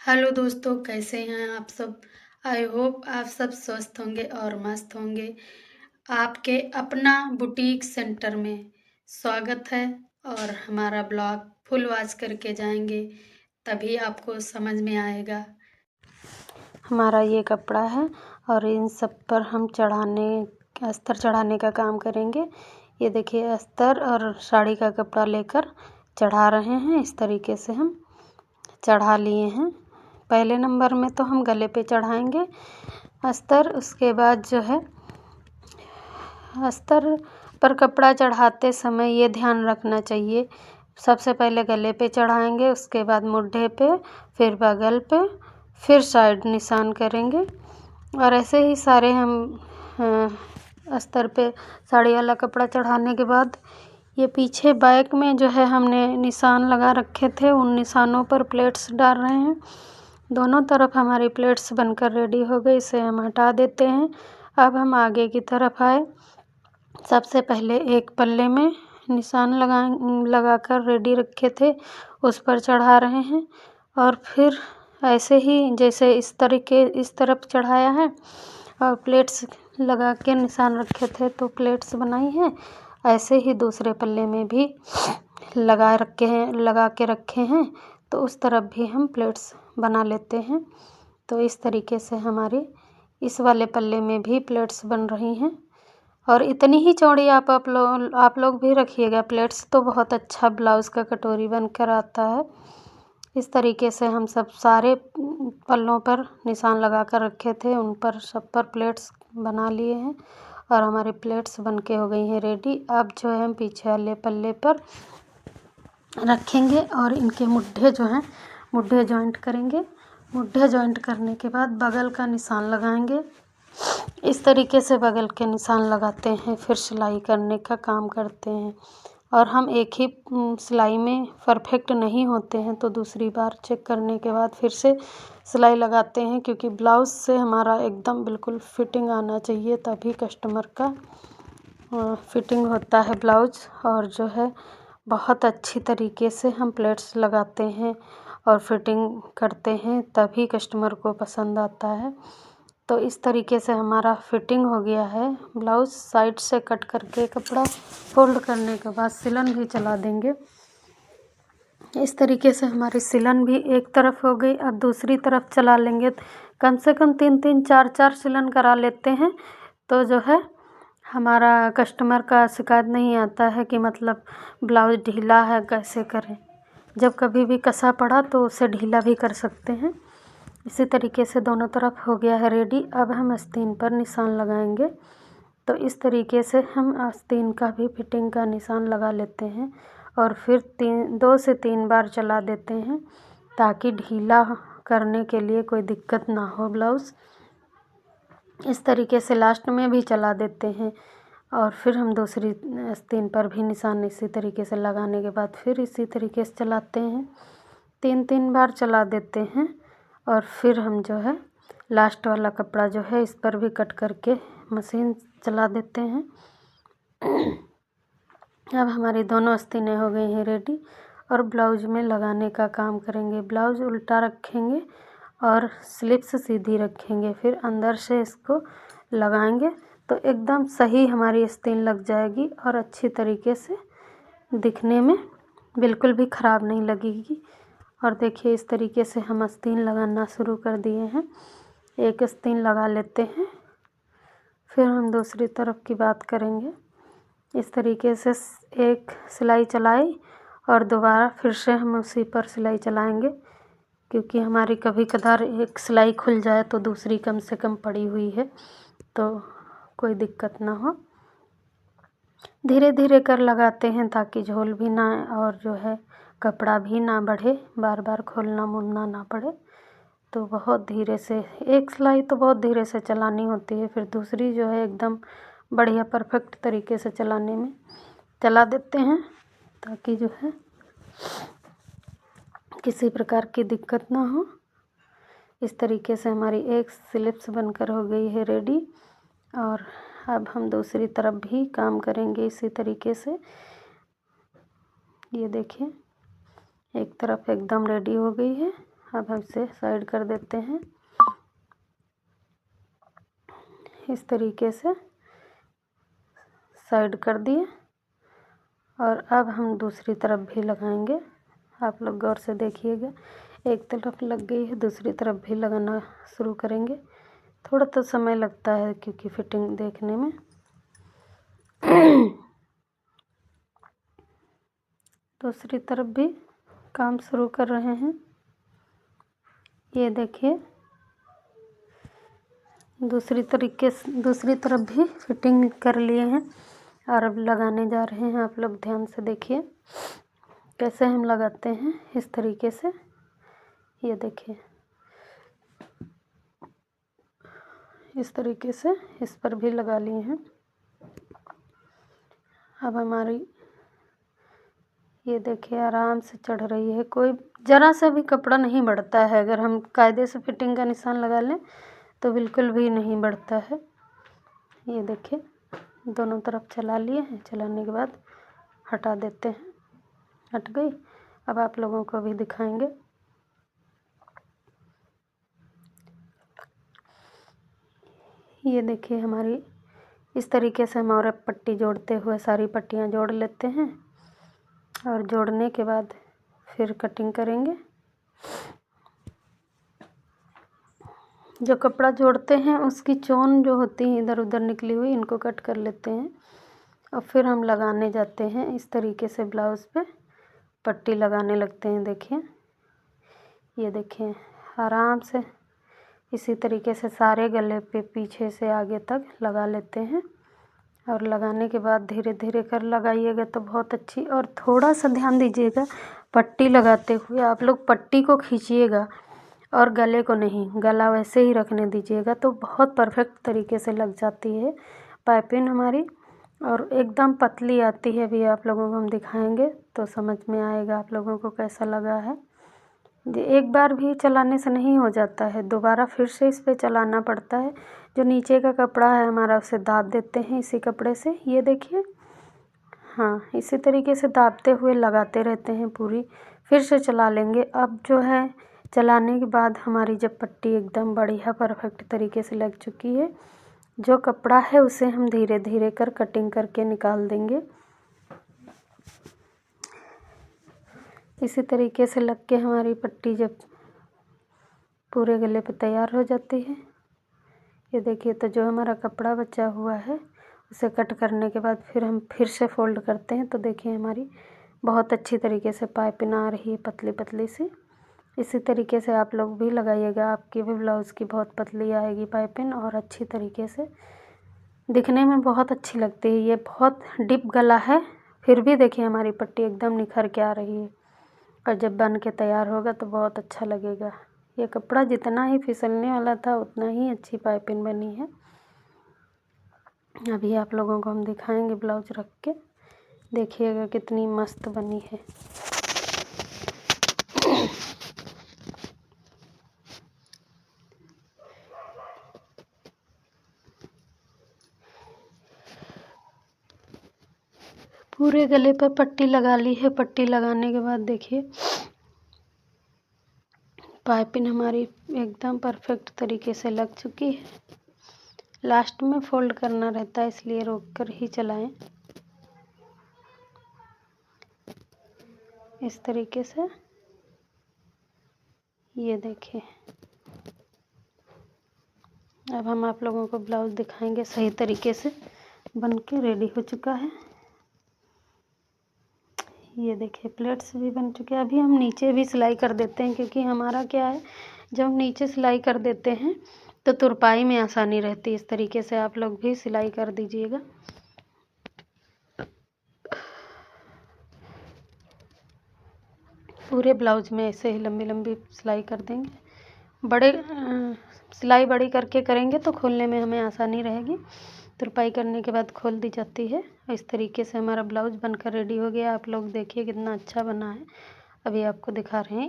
Hello दोस्तों, कैसे हैं आप सब। आई होप आप सब स्वस्थ होंगे और मस्त होंगे। आपके अपना बुटीक सेंटर में स्वागत है। और हमारा ब्लॉग फुल वॉच करके जाएंगे, तभी आपको समझ में आएगा। हमारा ये कपड़ा है और इन सब पर हम अस्तर चढ़ाने का काम करेंगे। ये देखिए, अस्तर और साड़ी का कपड़ा लेकर चढ़ा रहे हैं। इस तरीके से हम चढ़ा लिए हैं। पहले नंबर में तो हम गले पे चढ़ाएंगे अस्तर। उसके बाद जो है, अस्तर पर कपड़ा चढ़ाते समय ये ध्यान रखना चाहिए, सबसे पहले गले पे चढ़ाएंगे, उसके बाद मुड्ढे पे, फिर बगल पे, फिर साइड निशान करेंगे। और ऐसे ही सारे हम अस्तर पे साड़ी वाला कपड़ा चढ़ाने के बाद ये पीछे बैक में जो है हमने निशान लगा रखे थे, उन निशानों पर प्लेट्स डाल रहे हैं। दोनों तरफ हमारी प्लेट्स बनकर रेडी हो गई, इसे हम हटा देते हैं। अब हम आगे की तरफ आए। सबसे पहले एक पल्ले में निशान लगाकर रेडी रखे थे, उस पर चढ़ा रहे हैं। और फिर ऐसे ही जैसे इस तरफ चढ़ाया है और प्लेट्स लगा के निशान रखे थे तो प्लेट्स बनाई हैं, ऐसे ही दूसरे पल्ले में भी लगा के रखे हैं, तो उस तरफ भी हम प्लेट्स बना लेते हैं। तो इस तरीके से हमारी इस वाले पल्ले में भी प्लेट्स बन रही हैं। और इतनी ही चौड़ी आप लोग भी रखिएगा। प्लेट्स तो बहुत अच्छा ब्लाउज़ का कटोरी बनकर आता है। इस तरीके से हम सारे पल्लों पर निशान लगा कर रखे थे, उन पर सब पर प्लेट्स बना लिए हैं और हमारी प्लेट्स बनके हो गई हैं रेडी। अब जो है हम पीछे वाले पल्ले पर रखेंगे और इनके मुड्ढे जो हैं, मुड्ढे जॉइंट करेंगे। मुड्ढे जॉइंट करने के बाद बगल का निशान लगाएंगे। इस तरीके से बगल के निशान लगाते हैं, फिर सिलाई करने का काम करते हैं। और हम एक ही सिलाई में परफेक्ट नहीं होते हैं, तो दूसरी बार चेक करने के बाद फिर से सिलाई लगाते हैं, क्योंकि ब्लाउज़ से हमारा एकदम बिल्कुल फिटिंग आना चाहिए, तभी कस्टमर का फिटिंग होता है ब्लाउज़। और जो है बहुत अच्छी तरीके से हम प्लेट्स लगाते हैं और फिटिंग करते हैं, तभी कस्टमर को पसंद आता है। तो इस तरीके से हमारा फिटिंग हो गया है ब्लाउज़। साइड से कट करके कपड़ा फोल्ड करने के बाद सिलन भी चला देंगे। इस तरीके से हमारी सिलन भी एक तरफ हो गई। अब दूसरी तरफ चला लेंगे। कम से कम 3-3 4-4 सिलन करा लेते हैं, तो जो है हमारा कस्टमर का शिकायत नहीं आता है कि मतलब ब्लाउज़ ढीला है, कैसे करें। जब कभी भी कसा पड़ा तो उसे ढीला भी कर सकते हैं। इसी तरीके से दोनों तरफ हो गया है रेडी। अब हम आस्तीन पर निशान लगाएंगे। तो इस तरीके से हम आस्तीन का भी फिटिंग का निशान लगा लेते हैं और फिर 2 से 3 बार चला देते हैं, ताकि ढीला करने के लिए कोई दिक्कत ना हो ब्लाउज़। इस तरीके से लास्ट में भी चला देते हैं और फिर हम दूसरी आस्तीन पर भी निशान इसी तरीके से लगाने के बाद फिर इसी तरीके से चलाते हैं। 3-3 बार चला देते हैं और फिर हम जो है लास्ट वाला कपड़ा जो है इस पर भी कट करके मशीन चला देते हैं। अब हमारी दोनों आस्तीनें हो गई हैं रेडी और ब्लाउज में लगाने का काम करेंगे। ब्लाउज उल्टा रखेंगे और स्लिप्स सीधी रखेंगे, फिर अंदर से इसको लगाएंगे तो एकदम सही हमारी आस्तीन लग जाएगी और अच्छी तरीके से दिखने में बिल्कुल भी ख़राब नहीं लगेगी। और देखिए, इस तरीके से हम आस्तीन लगाना शुरू कर दिए हैं। एक आस्तीन लगा लेते हैं, फिर हम दूसरी तरफ की बात करेंगे। इस तरीके से एक सिलाई चलाई और दोबारा फिर से हम उसी पर सिलाई चलाएंगे, क्योंकि हमारी कभी कभार एक सिलाई खुल जाए तो दूसरी कम से कम पड़ी हुई है, तो कोई दिक्कत ना हो। धीरे धीरे कर लगाते हैं ताकि झोल भी ना आए और जो है कपड़ा भी ना बढ़े, बार बार खोलना मुड़ना ना पड़े। तो बहुत धीरे से, एक सिलाई तो बहुत धीरे से चलानी होती है, फिर दूसरी जो है एकदम बढ़िया परफेक्ट तरीके से चलाने में चला देते हैं, ताकि जो है किसी प्रकार की दिक्कत ना हो। इस तरीके से हमारी एक स्लिप्स बनकर हो गई है रेडी। और अब हम दूसरी तरफ भी काम करेंगे इसी तरीके से। ये देखिए, एक तरफ एकदम रेडी हो गई है अब हम इसे साइड कर देते हैं इस तरीके से साइड कर दिए। और अब हम दूसरी तरफ भी लगाएंगे। आप लोग गौर से देखिएगा, एक तरफ लग गई है, दूसरी तरफ भी लगाना शुरू करेंगे। थोड़ा तो समय लगता है क्योंकि फिटिंग देखने में। दूसरी तरफ भी काम शुरू कर रहे हैं। ये देखिए, दूसरी तरफ भी फिटिंग कर लिए हैं और अब लगाने जा रहे हैं। आप लोग ध्यान से देखिए कैसे हम लगाते हैं, इस तरीके से। ये देखिए, इस तरीके से इस पर भी लगा लिए हैं। अब हमारी ये देखिए आराम से चढ़ रही है, कोई ज़रा सा भी कपड़ा नहीं बढ़ता है। अगर हम कायदे से फिटिंग का निशान लगा लें तो बिल्कुल भी नहीं बढ़ता है। ये देखिए, दोनों तरफ चला लिए हैं। चलाने के बाद हटा देते हैं, हट गई। अब आप लोगों को भी दिखाएंगे। ये देखिए, हमारी इस तरीके से हम और पट्टी जोड़ते हुए सारी पट्टियाँ जोड़ लेते हैं और जोड़ने के बाद फिर कटिंग करेंगे। जो कपड़ा जोड़ते हैं उसकी चोन जो होती है इधर उधर निकली हुई, इनको कट कर लेते हैं और फिर हम लगाने जाते हैं। इस तरीके से ब्लाउज़ पे पट्टी लगाने लगते हैं। देखिए, ये देखिए, आराम से इसी तरीके से सारे गले पे पीछे से आगे तक लगा लेते हैं। और लगाने के बाद धीरे धीरे कर लगाइएगा तो बहुत अच्छी। और थोड़ा सा ध्यान दीजिएगा, पट्टी लगाते हुए आप लोग पट्टी को खींचिएगा और गले को नहीं, गला वैसे ही रखने दीजिएगा तो बहुत परफेक्ट तरीके से लग जाती है पाइपिंग हमारी। और एकदम पतली आती है। अभी आप लोगों को हम दिखाएंगे तो समझ में आएगा आप लोगों को कैसा लगा है। ये एक बार भी चलाने से नहीं हो जाता है, दोबारा फिर से इस पे चलाना पड़ता है। जो नीचे का कपड़ा है हमारा उसे दाब देते हैं इसी कपड़े से। ये देखिए, हाँ, इसी तरीके से दाबते हुए लगाते रहते हैं पूरी। फिर से चला लेंगे। अब जो है चलाने के बाद हमारी जब पट्टी एकदम बढ़िया परफेक्ट तरीके से लग चुकी है, जो कपड़ा है उसे हम धीरे धीरे कर कटिंग करके निकाल देंगे। इसी तरीके से लग के हमारी पट्टी जब पूरे गले पे तैयार हो जाती है, ये देखिए, तो जो हमारा कपड़ा बचा हुआ है उसे कट करने के बाद फिर हम फिर से फोल्ड करते हैं तो देखिए हमारी बहुत अच्छी तरीके से पाइपिंग आ रही है, पतली पतली सी। इसी तरीके से आप लोग भी लगाइएगा, आपकी भी ब्लाउज़ की बहुत पतली आएगी पाइपिंग और अच्छी तरीके से दिखने में बहुत अच्छी लगती है। ये बहुत डीप गला है, फिर भी देखिए हमारी पट्टी एकदम निखर के आ रही है और जब बन के तैयार होगा तो बहुत अच्छा लगेगा। ये कपड़ा जितना ही फिसलने वाला था उतना ही अच्छी पाइपिंग बनी है। अभी आप लोगों को हम दिखाएंगे ब्लाउज रख के, देखिएगा कितनी मस्त बनी है। पूरे गले पर पट्टी लगा ली है। पट्टी लगाने के बाद देखिए पाइपिंग हमारी एकदम परफेक्ट तरीके से लग चुकी है। लास्ट में फोल्ड करना रहता है इसलिए रोक कर ही चलाएं। इस तरीके से ये देखिए, अब हम आप लोगों को ब्लाउज दिखाएंगे सही तरीके से बन के रेडी हो चुका है। ये देखिए, प्लेट्स भी बन चुके हैं। अभी हम नीचे भी सिलाई कर देते हैं क्योंकि हमारा क्या है, जब हम नीचे सिलाई कर देते हैं तो तुरपाई में आसानी रहती है। इस तरीके से आप लोग भी सिलाई कर दीजिएगा। पूरे ब्लाउज में ऐसे ही लंबी लंबी सिलाई कर देंगे। सिलाई बड़ी करके करेंगे तो खोलने में हमें आसानी रहेगी। तुरपाई करने के बाद खोल दी जाती है। इस तरीके से हमारा ब्लाउज बनकर रेडी हो गया। आप लोग देखिए कितना अच्छा बना है। अभी आपको दिखा रहे हैं